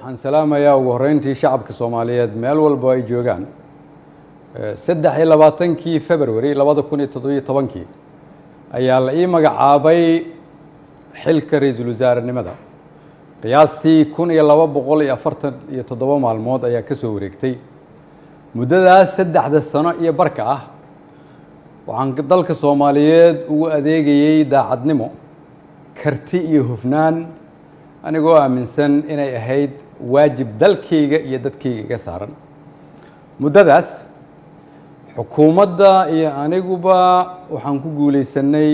waxaan salaamayaa ugu horeyntii shacabka Soomaaliyeed meel walba ay joogaan 23 February 2017 ayaa la ii magacaabay xilka ra'iisul wasaarenimada qiyaastii 1247 maalmood ayaa ka soo wareegtay muddadaas 3 sano iyo barka ah waxaan dalka Soomaaliyeed ugu adeegayay daacadnimo karti iyo hufnaan anigoo aaminsan inay ahayd waajib dalkayga iyo dadkayga iga saaran muddadaas xukuumadda iyo aniguba waxaan ku guuleysanay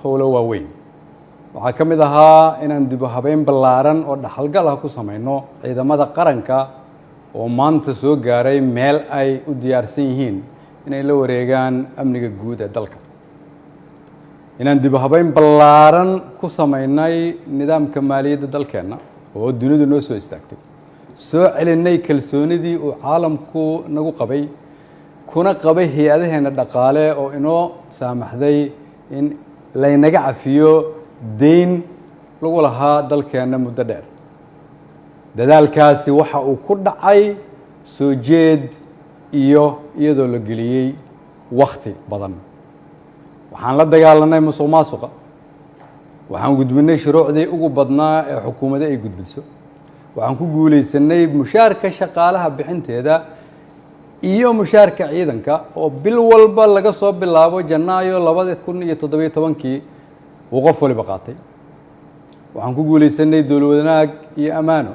howlo waaweyn waxaa ka mid ahaa inaan dib u habeyn ballaaran oo dhaxalgal ah ku samayno ciidamada qaranka oo maanta soo gaaray meel ay u diyaarsan yihiin inay la wareegaan amniga guud ee dalka inaan dib u habeyn ballaaran ku samaynay nidaamka maaliyadda dalkeenna oo dunidu noo soo istaagtay soo celinay kalsoonidii uu caalamku nagu qabay kuna qabay hay'adaheena dhaqaale oo inoo saamaxday in laynaga cafiyo deyn lagu lahaa dalkeenna muddo dheer dadaalkaasi waxa uu ku dhacay soo jeed iyo iyadoo la geliyey wakhti badan waxaan la dagaalanay musuqmaasuqa waxaan gudbinay shuruucdii ugu badnaa ee xukuumadda ay gudbiso waxaan ku guuleysanay mushaarka shaqaalaha bixinteeda iyo mushaarka ciidanka oo bil walba laga soo bilaabo Janaayo 2017 uu qof waliba qaatay waxaan ku guuleysanay dowlad wanaag iyo amaano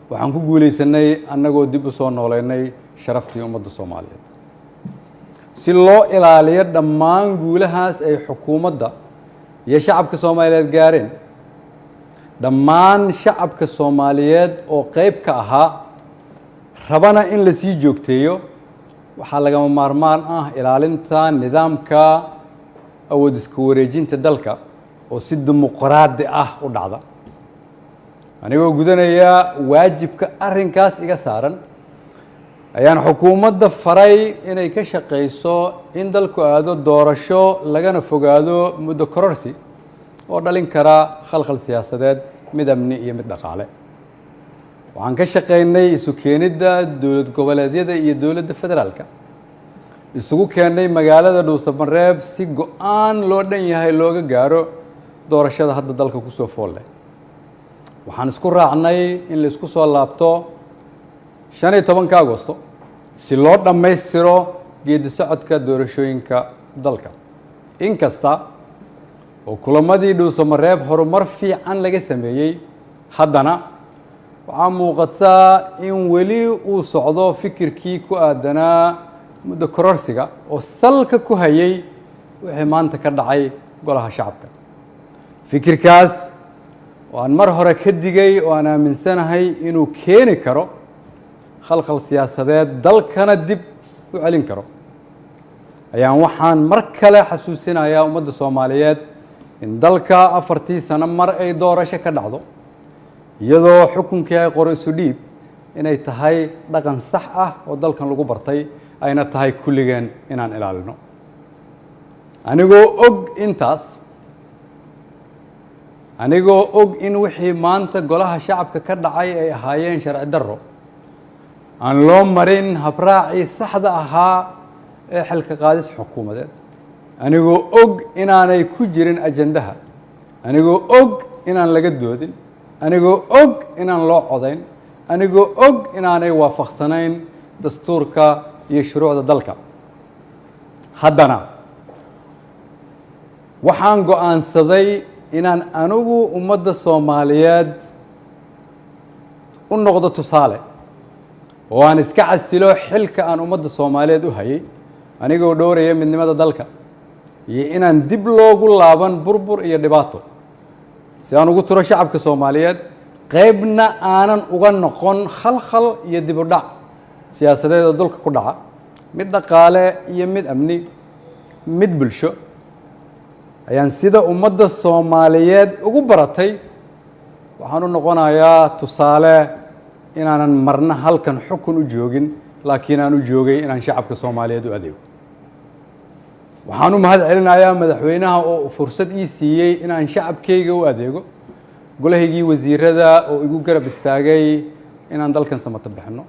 waxaan ku guuleysanay annagoo dib u soo nooleynay sharaftii ummadda Soomaaliyeed si loo ilaaliyo dhammaan guulahaas ay xukuumadda iyo shacabka Soomaaliyeed gaareen dhammaan shacabka Soomaaliyeed oo qayb ka ahaa rabana in la sii joogteeyo waxaa laga maarmaan ah ilaalinta nidaamka awood isku wareejinta dalka oo si dimuqraadi ah u dhacda anigoo gudanaya waajibka arrinkaas iga saaran ayaan xukuumadda faray inay ka shaqeyso in dalku aado doorasho lagana fogaado muddo kororsi oo dhalin kara khalkhal siyaasadeed mid amni iyo mid dhaqaale waxaan ka shaqeynay isu keenidda dowlad goboleedyada iyo dowladda federaalka isugu keenay magaalada Dhuusamareeb si go'aan loo dhan yahay looga gaaro doorashada hadda dalka ku soo fool leh waxaan isku raacnay in la isku soo laabto 15 Agoosto si loo dhammaystiro geedi socodka doorashooyinka dalka inkasta oo kulamadii Dhuusamareeb horumar fiican laga sameeyay haddana waxaa muuqata in weli uu socdo fikirkii ku aadanaa muddo kororsiga oo salka ku hayay wixii maanta ka dhacay golaha shacabka fikirkaas oo aan mar hore ka digay oo aan aaminsanahay inuu keeni karo khalkhal siyaasadeed dalkana dib u celin karo ayaan waxaan mar kale xasuusinayaa ummadda Soomaaliyeed in dalka 4 sano mar ay doorasho ka dhacdo iyadoo xukunkii ay qoro isu dhiib inay tahay dhaqan sax ah oo dalkan lagu bartay ayna tahay kulligeen inaan ilaalino anigoo og in wixii maanta golaha shacabka ka dhacay ay ahaayeen sharci darro aan loo marin habraacii saxda ahaa ee xilka qaadis xukuumadeed anigoo og inaanay ku jirin ajandaha anigoo og inaan laga doodin anigoo og inaan loo codayn anigoo og inaanay waafaqsanayn dastuurka iyo shuruucda dalka haddana waxaan go'aansaday inaan anigu ummadda Soomaaliyeed u noqdo tusaale oo aan iska casilo xilka aan ummadda Soomaaliyeed u hayay anigoo dhowraya midnimada dalka iyo inaan dib loogu laaban burbur iyo dhibaato si aan ugu tiro shacabka Soomaaliyeed qaybna aanan uga noqon khalkhal iyo dib u dhac siyaasadeed oo dalka ku dhaca mid dhaqaale iyo mid amni mid bulsho ayaan sida ummadda Soomaaliyeed ugu baratay waxaan u noqonayaa tusaale inaanan marna halkan xukun u joogin laakiin aan u joogay inaan shacabka Soomaaliyeed u adeego waxaan u mahad celinayaa madaxweynaha oo fursad ii siiyay inaan shacabkayga u adeego golahaygii wasiirada oo igu garab istaagay inaan dalkan samato bixino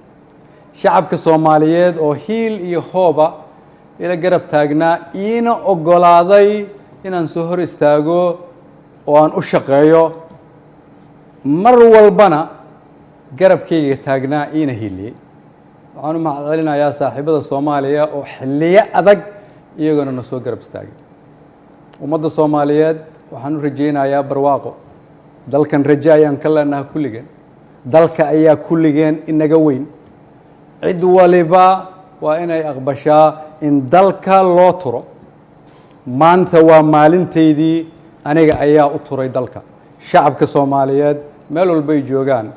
shacabka Soomaaliyeed oo hiil iyo hooba ila garab taagnaa iina ogolaaday inaan soo hor istaago oo aan u shaqeeyo mar walbana garabkayga taagnaa iina hiiliyay waxaan u mahadcelinayaa saaxiibada Soomaaliya oo xilliyo adag iyaguna na soo garab istaagay ummadda Soomaaliyeed waxaan u rajaynayaa barwaaqo dalkan rajo ayaan ka leenahay kulligeen dalka ayaa kulligeen inaga weyn cid waliba waa inay aqbashaa in dalka loo turo maanta waa maalinteydii aniga ayaa u turay dalka shacabka Soomaaliyeed meel walba ay joogaan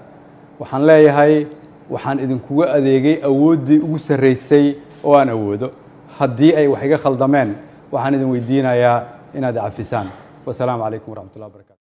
waxaan leeyahay waxaan idinkuga adeegay awooddii ugu sarreysay oo aan awoodo haddii ay wax iga khaldameen waxaan idin weydiinayaa inaad cafisaan wasalaamu calaykum waraxmatullahi wabarakatu